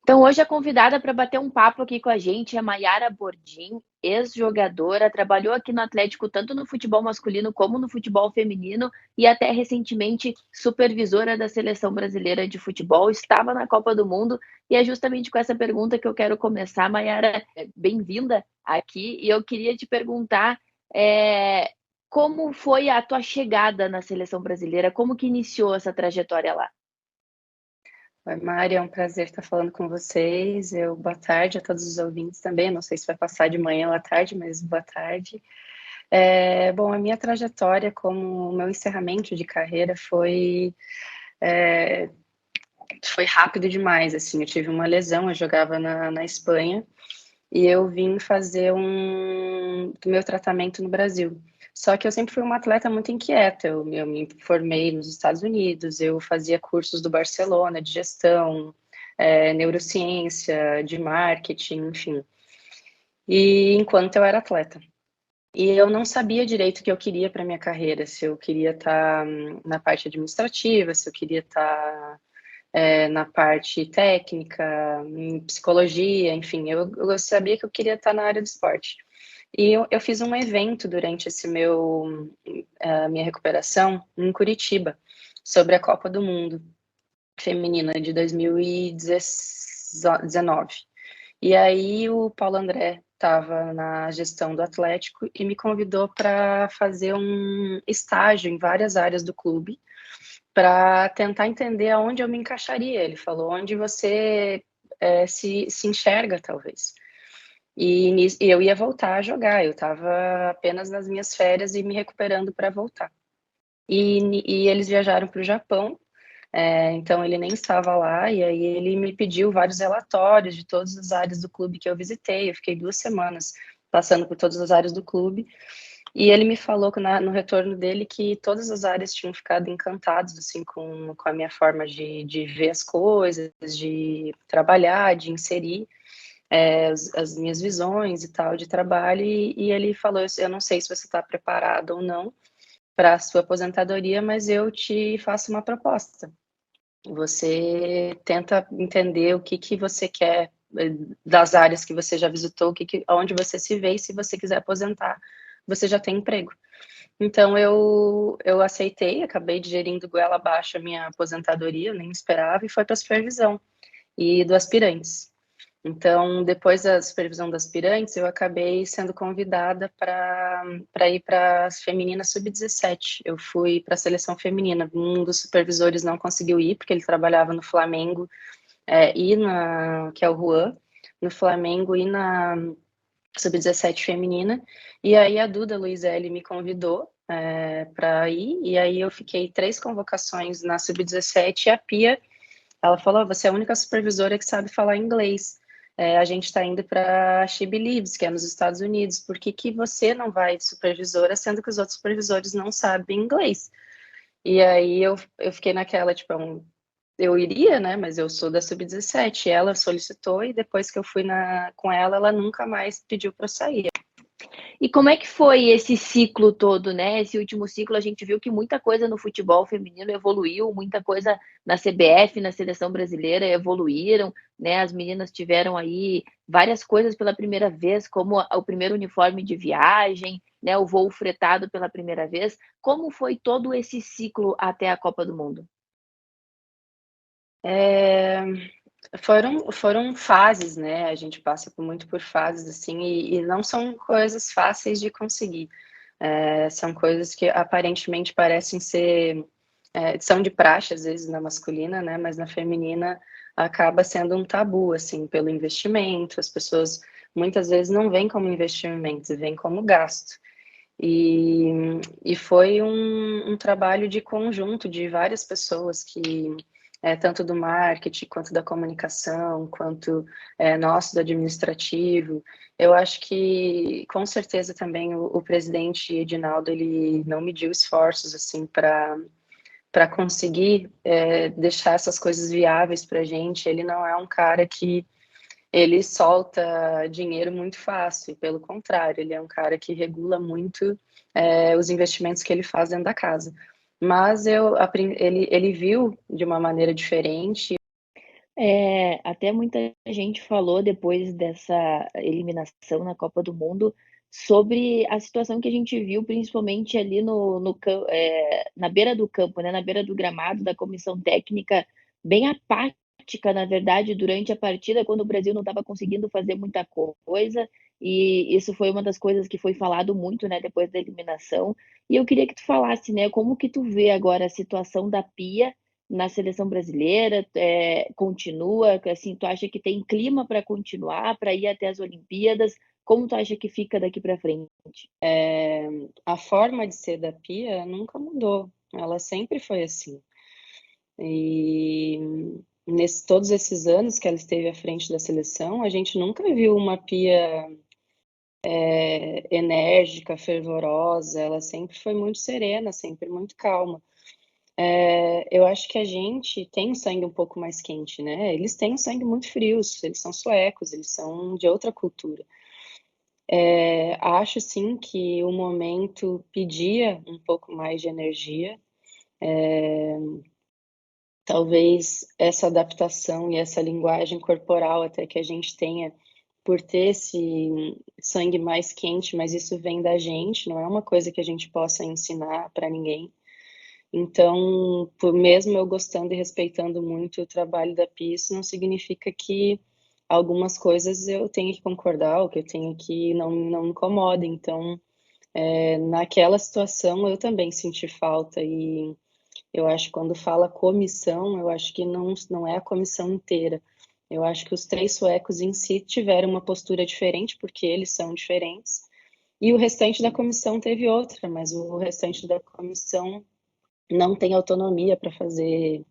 Então, hoje a convidada para bater um papo aqui com a gente é Maiara Bordim, ex-jogadora, trabalhou aqui no Atlético tanto no futebol masculino como no futebol feminino e até recentemente supervisora da seleção brasileira de futebol, estava na Copa do Mundo e é justamente com essa pergunta que eu quero começar. Maiara, bem-vinda aqui e eu queria te perguntar como foi a tua chegada na seleção brasileira, como que iniciou essa trajetória lá? Oi, Mari, é um prazer estar falando com vocês. Boa tarde a todos os ouvintes também. Não sei se vai passar de manhã ou à tarde, mas boa tarde. Bom, a minha trajetória como o meu encerramento de carreira foi rápido demais. Assim, eu tive uma lesão, eu jogava na Espanha e eu vim fazer do meu tratamento no Brasil. Só que eu sempre fui uma atleta muito inquieta. Eu me formei nos Estados Unidos, eu fazia cursos do Barcelona de gestão, neurociência, de marketing, enfim. E enquanto eu era atleta. E eu não sabia direito o que eu queria para minha carreira, se eu queria estar na parte administrativa, se eu queria estar na parte técnica, em psicologia, enfim, eu sabia que eu queria estar na área do esporte. E eu fiz um evento durante minha recuperação em Curitiba, sobre a Copa do Mundo Feminina de 2019. E aí o Paulo André estava na gestão do Atlético e me convidou para fazer um estágio em várias áreas do clube, para tentar entender aonde eu me encaixaria. Ele falou, onde você se enxerga, talvez. E eu ia voltar a jogar, eu estava apenas nas minhas férias e me recuperando para voltar. E eles viajaram para o Japão, então ele nem estava lá, e aí ele me pediu vários relatórios de todas as áreas do clube que eu visitei. Eu fiquei 2 semanas passando por todas as áreas do clube, e ele me falou que no retorno dele que todas as áreas tinham ficado encantados assim, com a minha forma de ver as coisas, de trabalhar, de inserir as minhas visões e tal de trabalho, e ele falou, eu não sei se você está preparado ou não para a sua aposentadoria, mas eu te faço uma proposta. Você tenta entender o que você quer das áreas que você já visitou, onde você se vê, e se você quiser aposentar, você já tem emprego. Então eu aceitei, acabei digerindo goela abaixo a minha aposentadoria, eu nem esperava, e foi para a supervisão e do aspirantes. Então, depois da supervisão das aspirantes, eu acabei sendo convidada para ir para as femininas sub-17. Eu fui para a seleção feminina. Um dos supervisores não conseguiu ir, porque ele trabalhava no Flamengo, que é o Juan, no Flamengo e na sub-17 feminina. E aí a Duda Luizelli me convidou para ir, e aí eu fiquei 3 convocações na sub-17, e a Pia, ela falou, você é a única supervisora que sabe falar inglês. A gente está indo para She Believes, que é nos Estados Unidos. Por que você não vai de supervisora, sendo que os outros supervisores não sabem inglês? E aí eu fiquei naquela, tipo, eu iria, né? Mas eu sou da Sub-17. Ela solicitou e depois que eu fui com ela, ela nunca mais pediu para sair. E como é que foi esse ciclo todo, né? Esse último ciclo, a gente viu que muita coisa no futebol feminino evoluiu, muita coisa na CBF, na seleção brasileira evoluíram, né? As meninas tiveram aí várias coisas pela primeira vez, como o primeiro uniforme de viagem, né? O voo fretado pela primeira vez. Como foi todo esse ciclo até a Copa do Mundo? É, foram fases, né? A gente passa muito por fases assim, e não são coisas fáceis de conseguir. São coisas que aparentemente parecem ser são de praxe às vezes na masculina, né? Mas na feminina acaba sendo um tabu, assim, pelo investimento. As pessoas muitas vezes não veem como investimento, veem como gasto. E foi um trabalho de conjunto de várias pessoas que tanto do marketing, quanto da comunicação, quanto nosso do administrativo. Eu acho que, com certeza, também o presidente Edinaldo, ele não mediu esforços, assim, para conseguir deixar essas coisas viáveis para a gente. Ele não é um cara que ele solta dinheiro muito fácil, pelo contrário, ele é um cara que regula muito os investimentos que ele faz dentro da casa. Mas ele viu de uma maneira diferente. Até muita gente falou depois dessa eliminação na Copa do Mundo sobre a situação que a gente viu, principalmente ali na beira do campo, né, na beira do gramado, da comissão técnica bem apática, na verdade, durante a partida, quando o Brasil não estava conseguindo fazer muita coisa, e isso foi uma das coisas que foi falado muito, né, depois da eliminação. E eu queria que tu falasse, né, como que tu vê agora a situação da Pia na seleção brasileira, continua, assim, tu acha que tem clima para continuar, para ir até as Olimpíadas? Como tu acha que fica daqui para frente? A forma de ser da Pia nunca mudou, ela sempre foi assim. E todos esses anos que ela esteve à frente da seleção, a gente nunca viu uma Pia enérgica, fervorosa, ela sempre foi muito serena, sempre muito calma. Eu acho que a gente tem um sangue um pouco mais quente, né? Eles têm um sangue muito frio, eles são suecos, eles são de outra cultura. Acho sim que o momento pedia um pouco mais de energia. Talvez essa adaptação e essa linguagem corporal até que a gente tenha por ter esse sangue mais quente, mas isso vem da gente, não é uma coisa que a gente possa ensinar para ninguém. Então, por mesmo eu gostando e respeitando muito o trabalho da Pia, isso não significa que algumas coisas eu tenha que concordar ou que eu tenha que não me incomoda. Então, naquela situação eu também senti falta e eu acho que quando fala comissão, eu acho que não é a comissão inteira. Eu acho que os três suecos em si tiveram uma postura diferente, porque eles são diferentes, e o restante da comissão teve outra, mas o restante da comissão não tem autonomia para fazer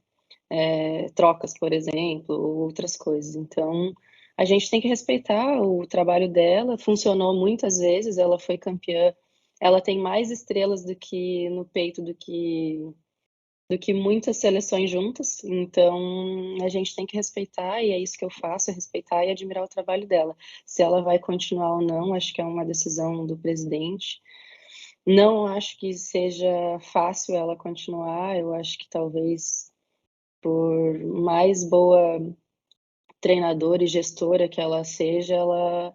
trocas, por exemplo, ou outras coisas. Então, a gente tem que respeitar o trabalho dela. Funcionou muitas vezes, ela foi campeã. Ela tem mais estrelas do que no peito do que muitas seleções juntas. Então, a gente tem que respeitar, e é isso que eu faço, é respeitar e admirar o trabalho dela. Se ela vai continuar ou não, acho que é uma decisão do presidente. Não acho que seja fácil ela continuar, eu acho que talvez por mais boa treinadora e gestora que ela seja, ela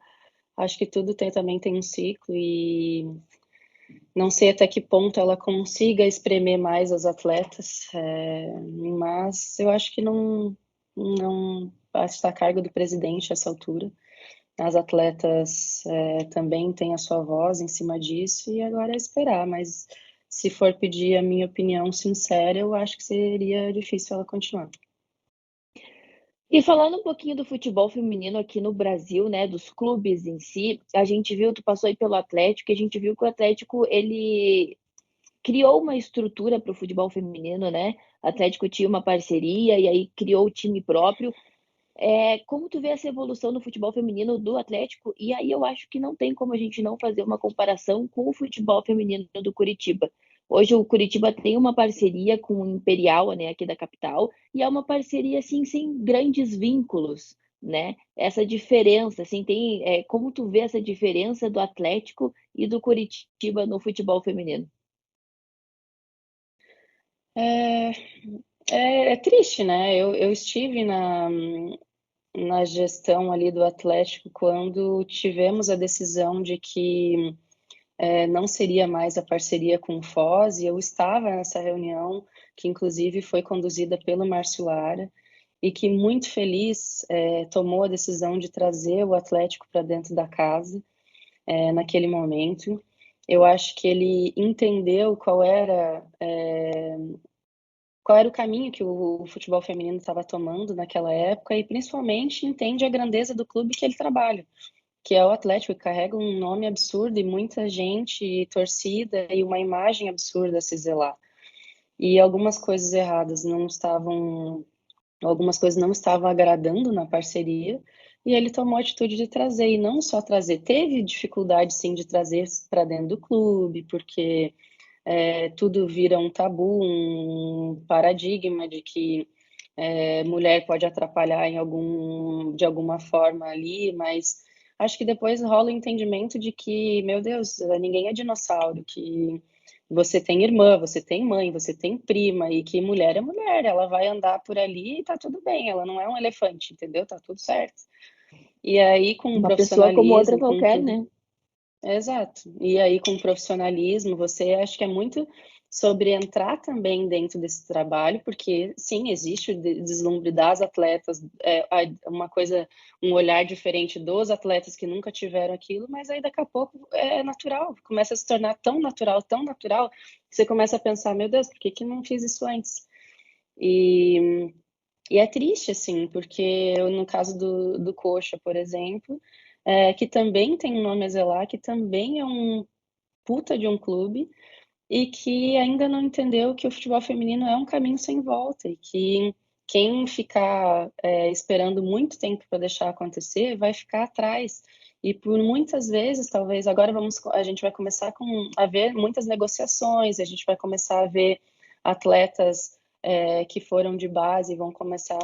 acho que tudo também tem um ciclo e não sei até que ponto ela consiga espremer mais as atletas, mas eu acho que não está a cargo do presidente a essa altura. As atletas também têm a sua voz em cima disso e agora é esperar, mas se for pedir a minha opinião sincera, eu acho que seria difícil ela continuar. E falando um pouquinho do futebol feminino aqui no Brasil, né, dos clubes em si, a gente viu, tu passou aí pelo Atlético, e a gente viu que o Atlético, ele criou uma estrutura para o futebol feminino, né? O Atlético tinha uma parceria e aí criou o time próprio. Como tu vê essa evolução no futebol feminino do Atlético? E aí eu acho que não tem como a gente não fazer uma comparação com o futebol feminino do Curitiba. Hoje o Curitiba tem uma parceria com o Imperial, né, aqui da capital, e é uma parceria assim sem grandes vínculos, né? Essa diferença, assim, como tu vê essa diferença do Atlético e do Curitiba no futebol feminino? É, é triste, né? Eu estive na gestão ali do Atlético quando tivemos a decisão de que não seria mais a parceria com o Foz, e eu estava nessa reunião, que inclusive foi conduzida pelo Márcio Lara, e que muito feliz tomou a decisão de trazer o Atlético para dentro da casa naquele momento. Eu acho que ele entendeu qual era o caminho que o futebol feminino estava tomando naquela época e principalmente entende a grandeza do clube que ele trabalha, que é o Atlético, que carrega um nome absurdo e muita gente, e torcida e uma imagem absurda a se zelar. E algumas coisas não estavam agradando na parceria, e ele tomou a atitude de trazer, e não só trazer, teve dificuldade sim de trazer para dentro do clube, porque tudo vira um tabu, um paradigma de que mulher pode atrapalhar de alguma forma ali, mas acho que depois rola o entendimento de que, meu Deus, ninguém é dinossauro, que você tem irmã, você tem mãe, você tem prima, e que mulher é mulher, ela vai andar por ali e tá tudo bem, ela não é um elefante, entendeu? Tá tudo certo. E aí, com Uma pessoa como outra profissionalismo, com qualquer, tudo. né? Exato. E aí, com profissionalismo, você acho que é muito sobre entrar também dentro desse trabalho, porque sim, existe o deslumbre das atletas, uma coisa, um olhar diferente dos atletas que nunca tiveram aquilo, mas aí daqui a pouco é natural, começa a se tornar tão natural, que você começa a pensar, meu Deus, por que que não fiz isso antes? E, e é triste, assim, porque no caso do Coxa, por exemplo, que também tem um nome a zelar, que também é um puta de um clube, e que ainda não entendeu que o futebol feminino é um caminho sem volta, e que quem ficar esperando muito tempo para deixar acontecer vai ficar atrás. E por muitas vezes, talvez agora a gente vai começar a ver muitas negociações, a gente vai começar a ver atletas que foram de base vão começar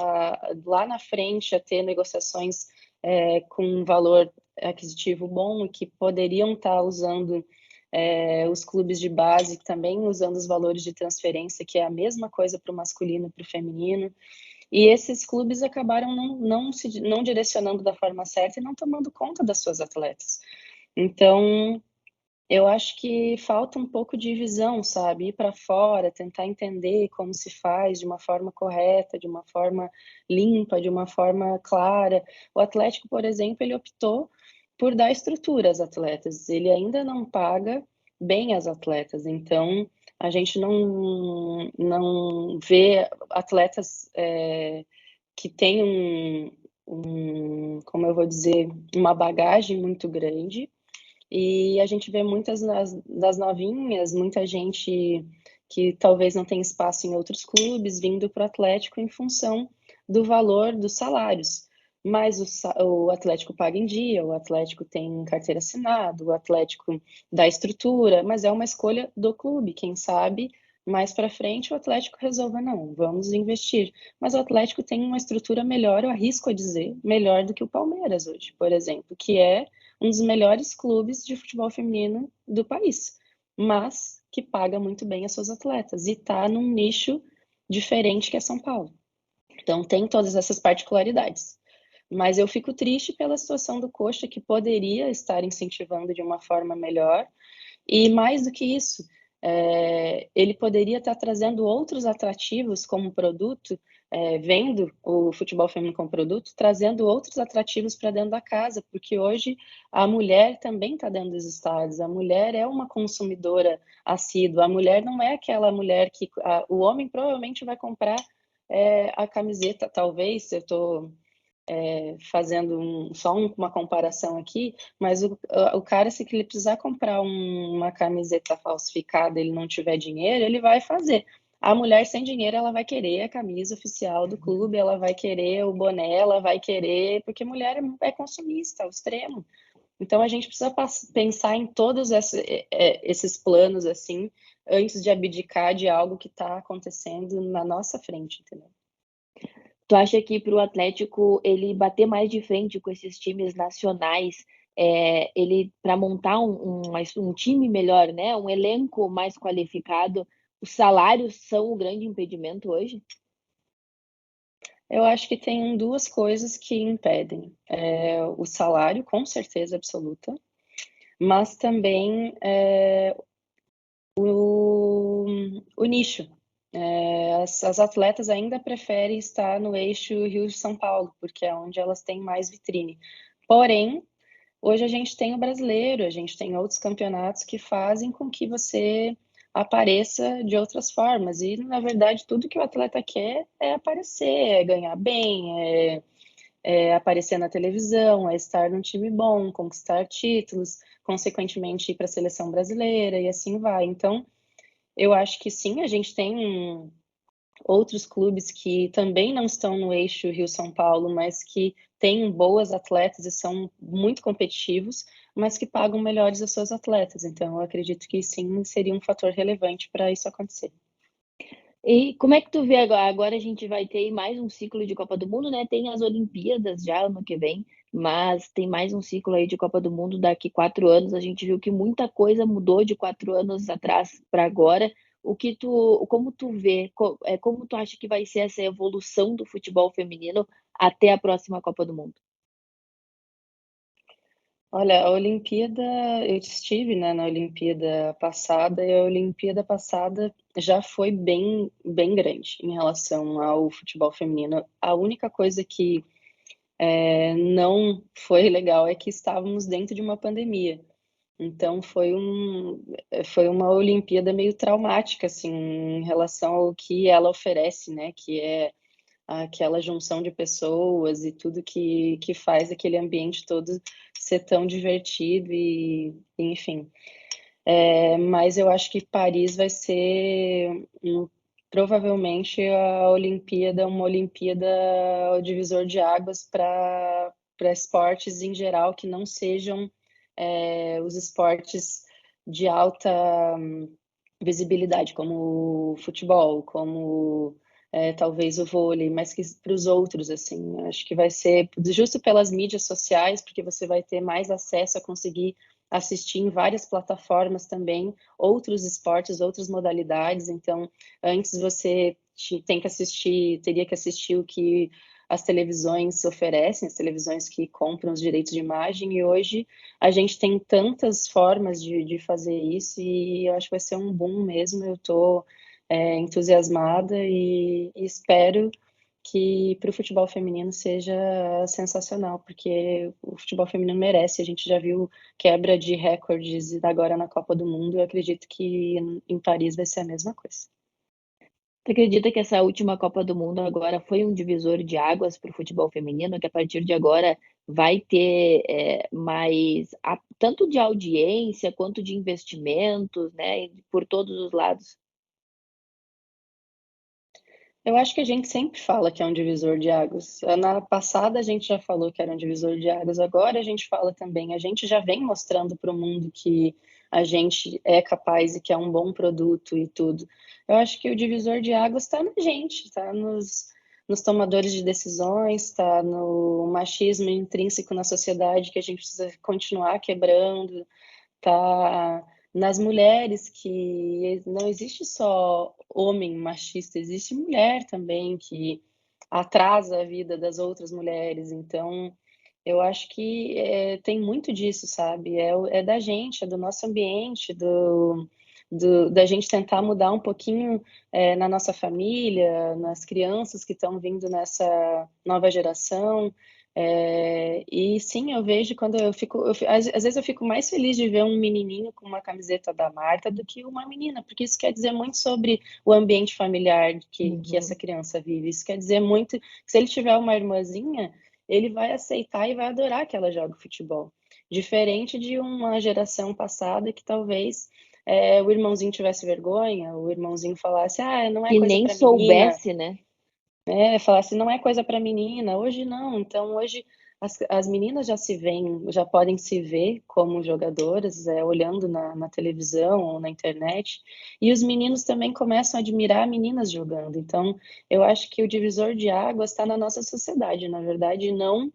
lá na frente a ter negociações com um valor aquisitivo bom e que poderiam estar usando os clubes de base também usando os valores de transferência, que é a mesma coisa para o masculino e para o feminino. E esses clubes acabaram não direcionando da forma certa e não tomando conta das suas atletas. Então, eu acho que falta um pouco de visão, sabe? Ir para fora, tentar entender como se faz de uma forma correta, de uma forma limpa, de uma forma clara. O Atlético, por exemplo, ele optou por dar estrutura às atletas. Ele ainda não paga bem as atletas, então a gente não vê atletas que têm como eu vou dizer, uma bagagem muito grande e a gente vê muitas das novinhas, muita gente que talvez não tenha espaço em outros clubes, vindo para o Atlético em função do valor dos salários. Mas o Atlético paga em dia, o Atlético tem carteira assinada, o Atlético dá estrutura, mas é uma escolha do clube. Quem sabe mais para frente o Atlético resolva, não, vamos investir. Mas o Atlético tem uma estrutura melhor, eu arrisco a dizer, melhor do que o Palmeiras hoje, por exemplo, que é um dos melhores clubes de futebol feminino do país, mas que paga muito bem as suas atletas e está num nicho diferente que é São Paulo. Então tem todas essas particularidades. Mas eu fico triste pela situação do Coxa, que poderia estar incentivando de uma forma melhor, e mais do que isso, ele poderia estar trazendo outros atrativos como produto, vendo o futebol feminino como produto, trazendo outros atrativos para dentro da casa, porque hoje a mulher também está dentro dos estádios, a mulher é uma consumidora assídua, a mulher não é aquela mulher que o homem provavelmente vai comprar a camiseta, talvez, eu estou fazendo uma comparação aqui, mas o cara, se ele precisar comprar uma camiseta falsificada, ele não tiver dinheiro, ele vai fazer. A mulher sem dinheiro, ela vai querer a camisa oficial do clube, ela vai querer o boné, ela vai querer, porque mulher é consumista ao extremo. Então a gente precisa pensar em todos esses planos assim, antes de abdicar de algo que está acontecendo na nossa frente, entendeu? Tu acha que para o Atlético ele bater mais de frente com esses times nacionais, ele para montar um time melhor, né? Um elenco mais qualificado, os salários são o grande impedimento hoje? Eu acho que tem duas coisas que impedem. O salário, com certeza absoluta, mas também o nicho. As atletas ainda preferem estar no eixo Rio-São Paulo, porque é onde elas têm mais vitrine. Porém, hoje a gente tem o brasileiro, a gente tem outros campeonatos que fazem com que você apareça de outras formas. E, na verdade, tudo que o atleta quer é aparecer, é ganhar bem, aparecer na televisão, é estar num time bom, conquistar títulos, consequentemente ir para a seleção brasileira e assim vai. Então, eu acho que sim, a gente tem outros clubes que também não estão no eixo Rio-São Paulo, mas que têm boas atletas e são muito competitivos, mas que pagam melhores as suas atletas. Então, eu acredito que sim, seria um fator relevante para isso acontecer. E como é que tu vê agora? Agora a gente vai ter mais um ciclo de Copa do Mundo, né? Tem as Olimpíadas já ano que vem, mas tem mais um ciclo aí de Copa do Mundo daqui 4 anos. A gente viu que muita coisa mudou de 4 anos atrás para agora. Como tu vê, como tu acha que vai ser essa evolução do futebol feminino até a próxima Copa do Mundo? Olha, a Olimpíada, eu estive, né, na Olimpíada passada, e a Olimpíada passada já foi bem, bem grande em relação ao futebol feminino. A única coisa que não foi legal é que estávamos dentro de uma pandemia. Então foi uma Olimpíada meio traumática, assim, em relação ao que ela oferece, né, que é aquela junção de pessoas e tudo que faz aquele ambiente todo ser tão divertido e enfim. Mas eu acho que Paris vai ser provavelmente a Olimpíada, uma Olimpíada, o divisor de águas para esportes em geral que não sejam os esportes de alta visibilidade, como o futebol, como talvez o vôlei, mas que para os outros, assim, acho que vai ser justo pelas mídias sociais, porque você vai ter mais acesso a conseguir assistir em várias plataformas também, outros esportes, outras modalidades. Então, antes você tem que assistir, teria que assistir o que as televisões oferecem, as televisões que compram os direitos de imagem, e hoje a gente tem tantas formas de fazer isso, e eu acho que vai ser um boom mesmo. Eu estou entusiasmada e espero que para o futebol feminino seja sensacional, porque o futebol feminino merece. A gente já viu quebra de recordes agora na Copa do Mundo. Eu acredito que em Paris vai ser a mesma coisa. Tu acredita que essa última Copa do Mundo agora foi um divisor de águas para o futebol feminino, que a partir de agora vai ter mais, tanto de audiência quanto de investimentos, né, por todos os lados? Eu acho que a gente sempre fala que é um divisor de águas. Na passada a gente já falou que era um divisor de águas, agora a gente fala também. A gente já vem mostrando para o mundo que a gente é capaz e que é um bom produto e tudo. Eu acho que o divisor de águas está na gente, está nos tomadores de decisões, está no machismo intrínseco na sociedade que a gente precisa continuar quebrando, tá nas mulheres, que não existe só homem machista, existe mulher também que atrasa a vida das outras mulheres. Então, eu acho que tem muito disso, sabe? É da gente, é do nosso ambiente, da gente tentar mudar um pouquinho na nossa família, nas crianças que estão vindo nessa nova geração. E sim, eu vejo quando às vezes eu fico mais feliz de ver um menininho com uma camiseta da Marta do que uma menina, porque isso quer dizer muito sobre o ambiente familiar que essa Uhum. criança vive. Isso quer dizer muito que se ele tiver uma irmãzinha, ele vai aceitar e vai adorar que ela jogue futebol. Diferente de uma geração passada que talvez o irmãozinho tivesse vergonha, o irmãozinho falasse, não é Que coisa nem para menina, soubesse, né? falasse, não é coisa para menina. Hoje não. Então, hoje as meninas já se veem, já podem se ver como jogadoras, olhando na televisão ou na internet, e os meninos também começam a admirar meninas jogando. Então, eu acho que o divisor de águas está na nossa sociedade, na verdade, não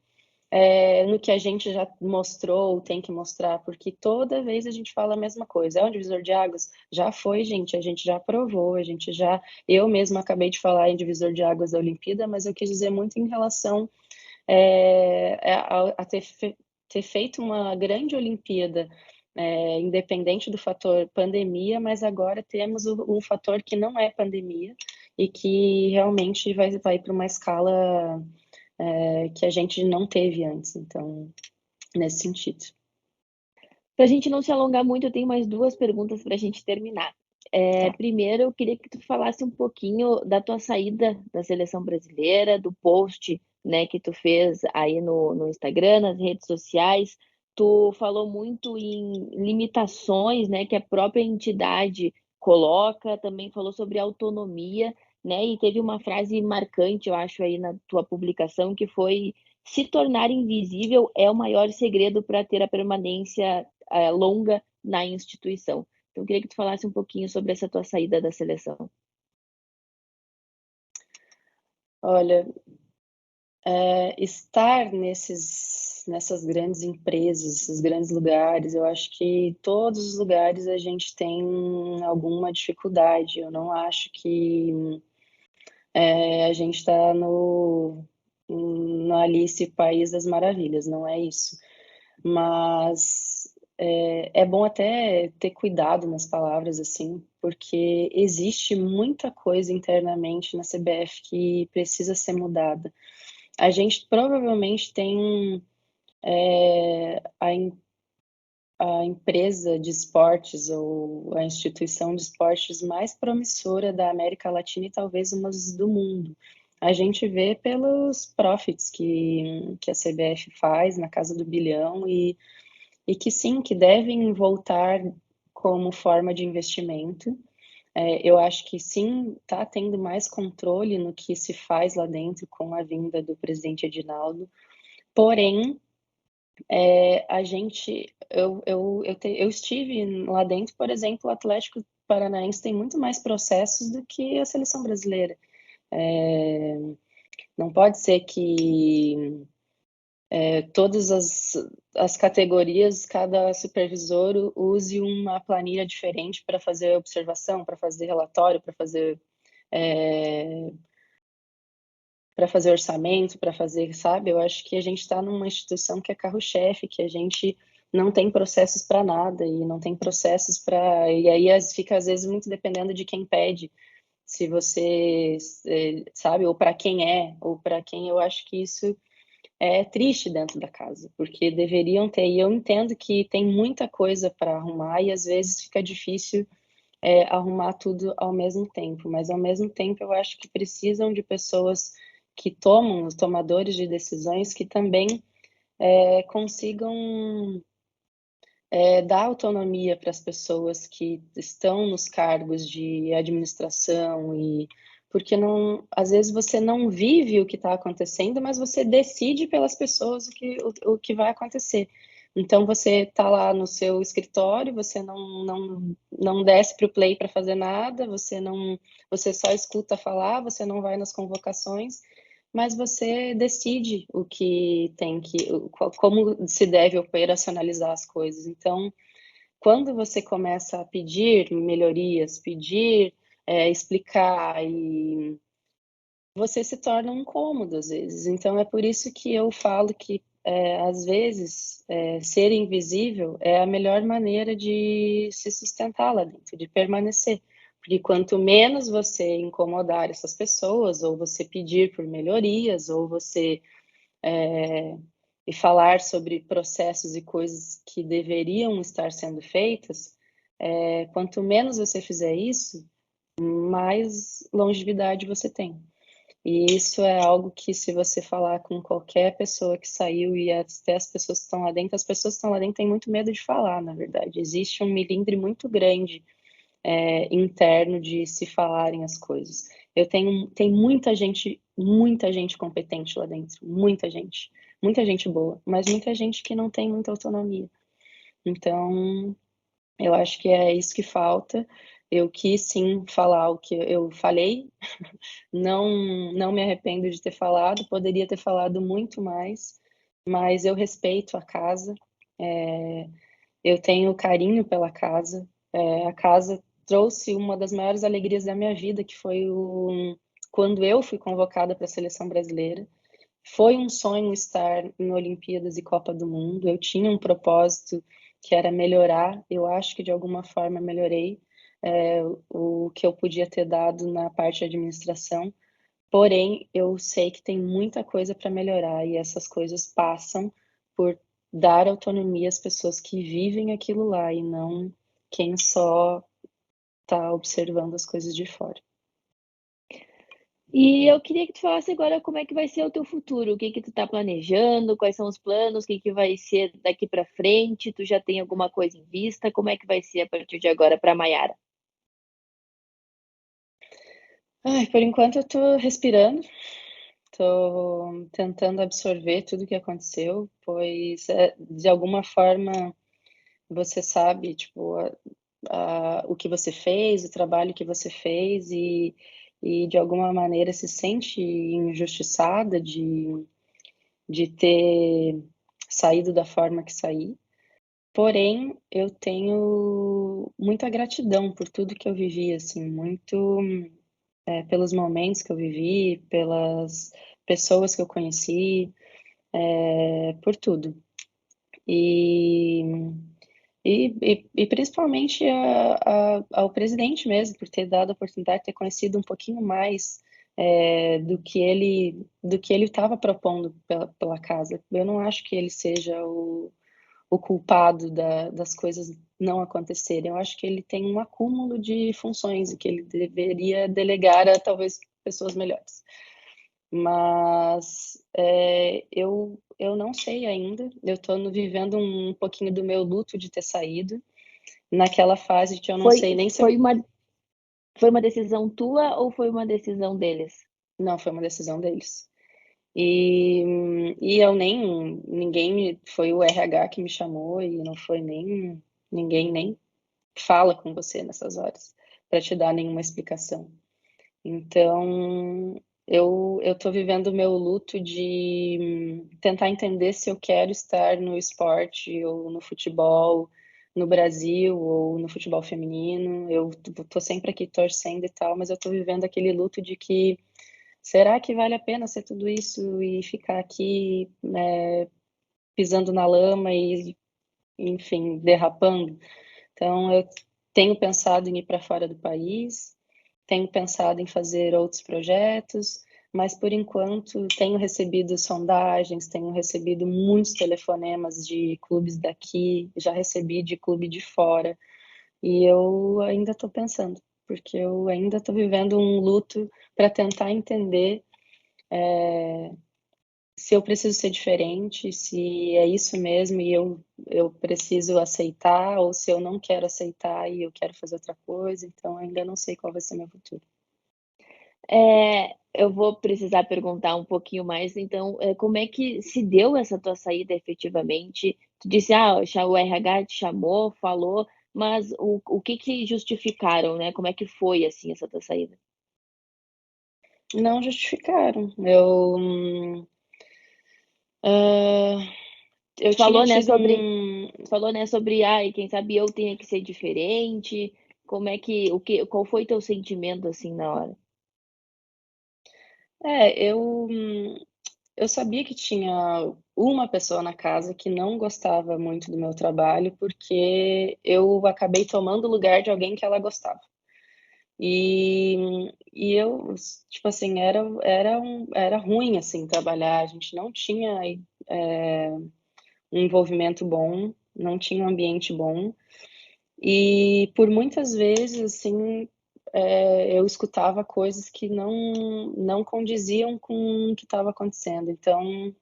no que a gente já mostrou ou tem que mostrar, porque toda vez a gente fala a mesma coisa. É um divisor de águas? Já foi, gente, a gente já provou, a gente já. Eu mesma acabei de falar em divisor de águas da Olimpíada, mas eu quis dizer muito em relação a ter feito uma grande Olimpíada. Independente do fator pandemia, mas agora temos um fator que não é pandemia e que realmente vai para uma escala que a gente não teve antes, então, nesse sentido. Para a gente não se alongar muito, eu tenho mais duas perguntas para a gente terminar. Tá. Primeiro, eu queria que tu falasse um pouquinho da tua saída da seleção brasileira, do post, né, que tu fez aí no Instagram, nas redes sociais. Tu falou muito em limitações, né, que a própria entidade coloca, também falou sobre autonomia, né, e teve uma frase marcante, eu acho, aí na tua publicação, que foi: se tornar invisível é o maior segredo para ter a permanência longa na instituição. Então, eu queria que tu falasse um pouquinho sobre essa tua saída da seleção. Olha, estar nessas grandes empresas, esses grandes lugares, eu acho que todos os lugares a gente tem alguma dificuldade. Eu não acho que a gente está no Alice País das Maravilhas, não é isso. Mas é bom até ter cuidado nas palavras, assim, porque existe muita coisa internamente na CBF que precisa ser mudada. A gente provavelmente tem a empresa de esportes ou a instituição de esportes mais promissora da América Latina e talvez uma do mundo. A gente vê pelos profits que a CBF faz na casa do bilhão e que sim, que devem voltar como forma de investimento. Eu acho que sim, está tendo mais controle no que se faz lá dentro com a vinda do presidente Edinaldo. Porém, eu estive lá dentro, por exemplo, o Atlético Paranaense tem muito mais processos do que a seleção brasileira. Não pode ser que todas as categorias, cada supervisor use uma planilha diferente para fazer observação, para fazer relatório, para fazer orçamento, para fazer, sabe? Eu acho que a gente está numa instituição que é carro-chefe, que a gente não tem processos para nada e não tem processos para. E aí fica às vezes muito dependendo de quem pede, se você sabe, ou para quem ou para quem. Eu acho que isso é triste dentro da casa, porque deveriam ter. E eu entendo que tem muita coisa para arrumar e às vezes fica difícil arrumar tudo ao mesmo tempo, mas ao mesmo tempo eu acho que precisam de pessoas que tomam, os tomadores de decisões, que também consigam dar autonomia para as pessoas que estão nos cargos de administração e porque não, às vezes você não vive o que está acontecendo, mas você decide pelas pessoas o que vai acontecer. Então você está lá no seu escritório, você não desce para o play para fazer nada, você só escuta falar, você não vai nas convocações, mas você decide o que tem como se deve operacionalizar as coisas. Então, quando você começa a pedir melhorias, explicar, e você se torna um incômodo às vezes. Então, é por isso que eu falo que, às vezes, ser invisível é a melhor maneira de se sustentar lá dentro, de permanecer. Porque quanto menos você incomodar essas pessoas, ou você pedir por melhorias, ou você e falar sobre processos e coisas que deveriam estar sendo feitas, quanto menos você fizer isso, mais longevidade você tem. E isso é algo que, se você falar com qualquer pessoa que saiu e até as pessoas que estão lá dentro, as pessoas que estão lá dentro têm muito medo de falar, na verdade. Existe um milindre muito grande interno de se falarem as coisas. Tem muita gente competente lá dentro, muita gente boa, mas muita gente que não tem muita autonomia. Então, eu acho que é isso que falta. Eu quis sim falar o que eu falei, não me arrependo de ter falado, poderia ter falado muito mais, mas eu respeito a casa, eu tenho carinho pela casa, a casa trouxe uma das maiores alegrias da minha vida, que foi quando eu fui convocada para a seleção brasileira. Foi um sonho estar em Olimpíadas e Copa do Mundo. Eu tinha um propósito que era melhorar. Eu acho que de alguma forma melhorei o que eu podia ter dado na parte de administração. Porém, eu sei que tem muita coisa para melhorar e essas coisas passam por dar autonomia às pessoas que vivem aquilo lá e não quem só está observando as coisas de fora. E eu queria que tu falasse agora como é que vai ser o teu futuro, o que que tu tá planejando, quais são os planos, o que que vai ser daqui para frente, tu já tem alguma coisa em vista, como é que vai ser a partir de agora para Maiara? Ai, por enquanto eu tô respirando, tô tentando absorver tudo o que aconteceu, pois de alguma forma você sabe, tipo, o que você fez, o trabalho que você fez, e de alguma maneira se sente injustiçada de ter saído da forma que saí. Porém, eu tenho muita gratidão por tudo que eu vivi, assim, muito pelos momentos que eu vivi, pelas pessoas que eu conheci, por tudo. E, e principalmente ao presidente mesmo, por ter dado a oportunidade de ter conhecido um pouquinho mais do que ele estava propondo pela casa. Eu não acho que ele seja o culpado das coisas não acontecerem. Eu acho que ele tem um acúmulo de funções e que ele deveria delegar a talvez pessoas melhores. Mas eu não sei ainda. Eu estou vivendo um pouquinho do meu luto de ter saído, naquela fase que eu não Foi, sei nem se eu... foi uma, foi uma decisão tua ou foi uma decisão deles? Não, foi uma decisão deles. E eu nem, foi o RH que me chamou e não foi nem, ninguém nem fala com você nessas horas para te dar nenhuma explicação. Então, eu estou vivendo o meu luto de tentar entender se eu quero estar no esporte ou no futebol no Brasil ou no futebol feminino. Eu estou sempre aqui torcendo e tal, mas eu estou vivendo aquele luto de que será que vale a pena ser tudo isso e ficar aqui, né, pisando na lama e, enfim, derrapando? Então, eu tenho pensado em ir para fora do país, tenho pensado em fazer outros projetos, mas por enquanto tenho recebido sondagens, tenho recebido muitos telefonemas de clubes daqui, já recebi de clube de fora, e eu ainda estou pensando, porque eu ainda estou vivendo um luto para tentar entender se eu preciso ser diferente, se é isso mesmo e eu preciso aceitar, ou se eu não quero aceitar e eu quero fazer outra coisa, então ainda não sei qual vai ser meu futuro. Eu vou precisar perguntar um pouquinho mais, então, como é que se deu essa tua saída efetivamente? Tu disse: "Ah, o RH te chamou, falou", mas o que que justificaram, né? Como é que foi, assim, essa tua saída? Não justificaram. Ah, eu Tu tinha falou, né, tido sobre tu falou, né, sobre: "Ai, quem sabe eu tenha que ser diferente". Como é que qual foi teu sentimento, assim, na hora? é, eu sabia que tinha uma pessoa na casa que não gostava muito do meu trabalho, porque eu acabei tomando o lugar de alguém que ela gostava. E eu, tipo assim, era ruim, assim, trabalhar, a gente não tinha, um envolvimento bom, não tinha um ambiente bom, e por muitas vezes, assim, eu escutava coisas que não condiziam com o que estava acontecendo, então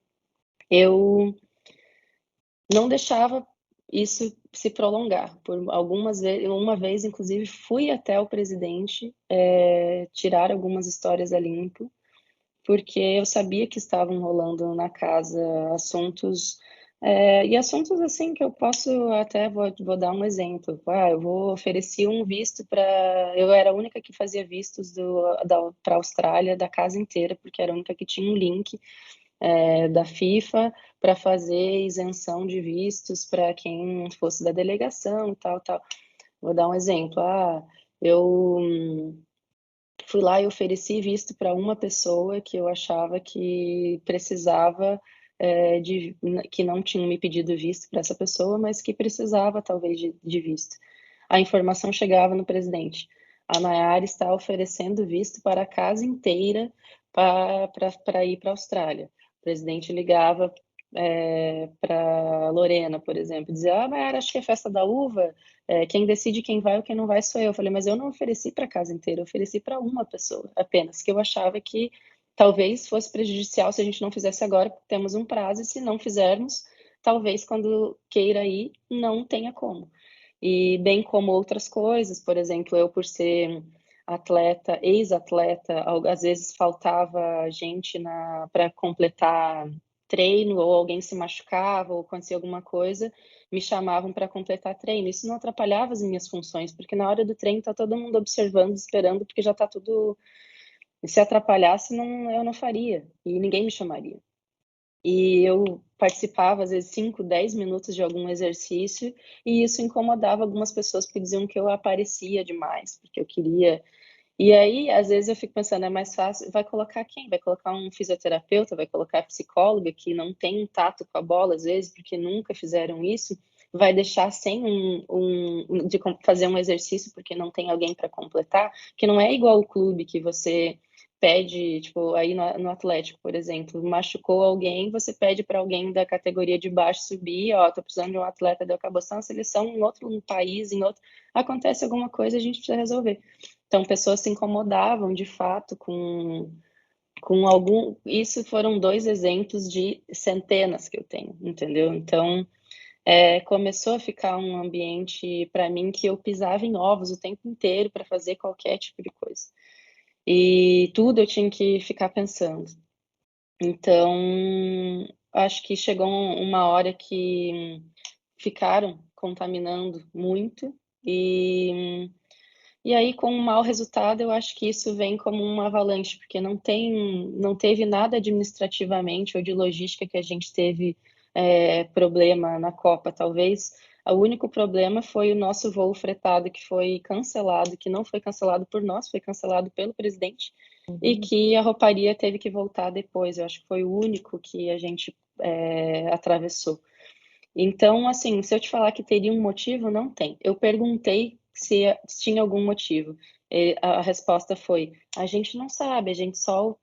eu não deixava isso se prolongar. Por algumas vezes, uma vez, inclusive, fui até o presidente, tirar algumas histórias a limpo, porque eu sabia que estavam rolando na casa assuntos, e assuntos assim que eu posso até vou dar um exemplo. Eu ofereci um visto para. Eu era a única que fazia vistos para a Austrália da casa inteira, porque era a única que tinha um link da FIFA para fazer isenção de vistos para quem fosse da delegação e tal, tal. Vou dar um exemplo. Eu fui lá e ofereci visto para uma pessoa que eu achava que precisava que não tinha me pedido visto para essa pessoa, mas que precisava talvez de visto. A informação chegava no presidente. A Nayara está oferecendo visto para a casa inteira para ir para a Austrália. O presidente ligava para Lorena, por exemplo, dizia: Nayara, acho que é festa da uva, quem decide quem vai ou quem não vai sou eu. Eu falei, mas eu não ofereci para a casa inteira, eu ofereci para uma pessoa apenas, que eu achava que talvez fosse prejudicial se a gente não fizesse agora, porque temos um prazo, e se não fizermos, talvez quando queira ir, não tenha como. E bem como outras coisas, por exemplo, eu por ser atleta, ex-atleta, às vezes faltava gente para completar treino, ou alguém se machucava, ou acontecia alguma coisa, me chamavam para completar treino. Isso não atrapalhava as minhas funções, porque na hora do treino está todo mundo observando, esperando, porque já está tudo E se atrapalhasse, não, eu não faria, e ninguém me chamaria. E eu participava, às vezes, 5, 10 minutos de algum exercício, e isso incomodava algumas pessoas, porque diziam que eu aparecia demais, porque eu queria. E aí, às vezes, eu fico pensando, é mais fácil, vai colocar quem? Vai colocar um fisioterapeuta, vai colocar psicóloga que não tem um tato com a bola, às vezes, porque nunca fizeram isso, vai deixar sem de fazer um exercício porque não tem alguém para completar, que não é igual o clube que você pede, tipo, aí no Atlético, por exemplo, machucou alguém, você pede para alguém da categoria de baixo subir, ó, tô precisando de um atleta, deu acabou na seleção em outro país, em outro, acontece alguma coisa, a gente precisa resolver. Então, pessoas se incomodavam de fato com algum. Isso foram 2 exemplos de centenas que eu tenho, entendeu? Então, começou a ficar um ambiente para mim que eu pisava em ovos o tempo inteiro para fazer qualquer tipo de coisa. E tudo eu tinha que ficar pensando. Então, acho que chegou uma hora que ficaram contaminando muito e aí, com um mau resultado, eu acho que isso vem como uma avalanche, porque não teve nada administrativamente ou de logística que a gente teve problema na Copa. Talvez o único problema foi o nosso voo fretado, que foi cancelado, que não foi cancelado por nós, foi cancelado pelo presidente, e que a rouparia teve que voltar depois. Eu acho que foi o único que a gente atravessou. Então, assim, se eu te falar que teria um motivo, não tem. Eu perguntei se tinha algum motivo. A resposta foi: a gente não sabe, a gente só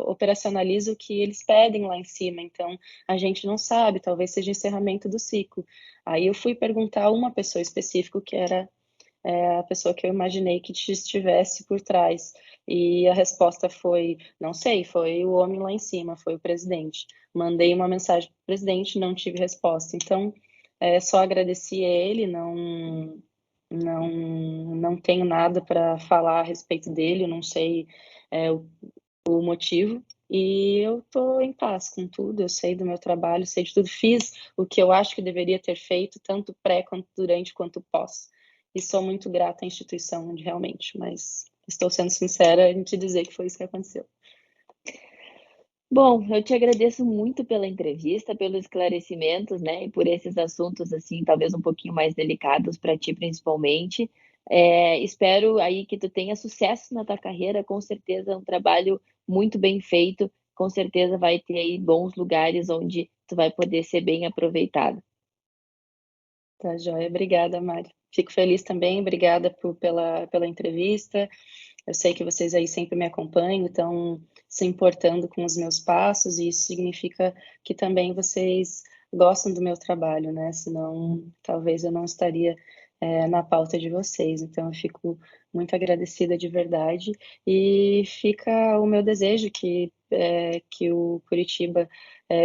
operacionaliza o que eles pedem lá em cima, então a gente não sabe, talvez seja encerramento do ciclo. Aí eu fui perguntar a uma pessoa específica que era a pessoa que eu imaginei que estivesse por trás. E a resposta foi: não sei, foi o homem lá em cima, foi o presidente. Mandei uma mensagem para o presidente, não tive resposta. Então, só agradeci a ele, não tenho nada para falar a respeito dele, não sei o motivo. E eu estou em paz com tudo, eu sei do meu trabalho, sei de tudo, fiz o que eu acho que deveria ter feito, tanto pré, quanto durante, quanto pós. E sou muito grata à instituição, realmente, mas estou sendo sincera em te dizer que foi isso que aconteceu. Bom, eu te agradeço muito pela entrevista, pelos esclarecimentos, né, e por esses assuntos, assim, talvez um pouquinho mais delicados para ti, principalmente. Espero aí que tu tenha sucesso na tua carreira, com certeza é um trabalho muito bem feito, com certeza vai ter aí bons lugares onde tu vai poder ser bem aproveitado. Tá, joia. Obrigada, Mari. Fico feliz também, obrigada pela entrevista. Eu sei que vocês aí sempre me acompanham, estão se importando com os meus passos, e isso significa que também vocês gostam do meu trabalho, né? Senão, talvez eu não estaria na pauta de vocês. Então, eu fico muito agradecida de verdade, e fica o meu desejo que o Curitiba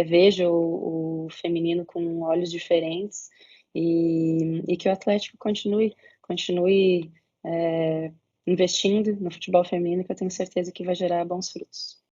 veja o feminino com olhos diferentes, e que o Atlético continue investindo no futebol feminino, que eu tenho certeza que vai gerar bons frutos.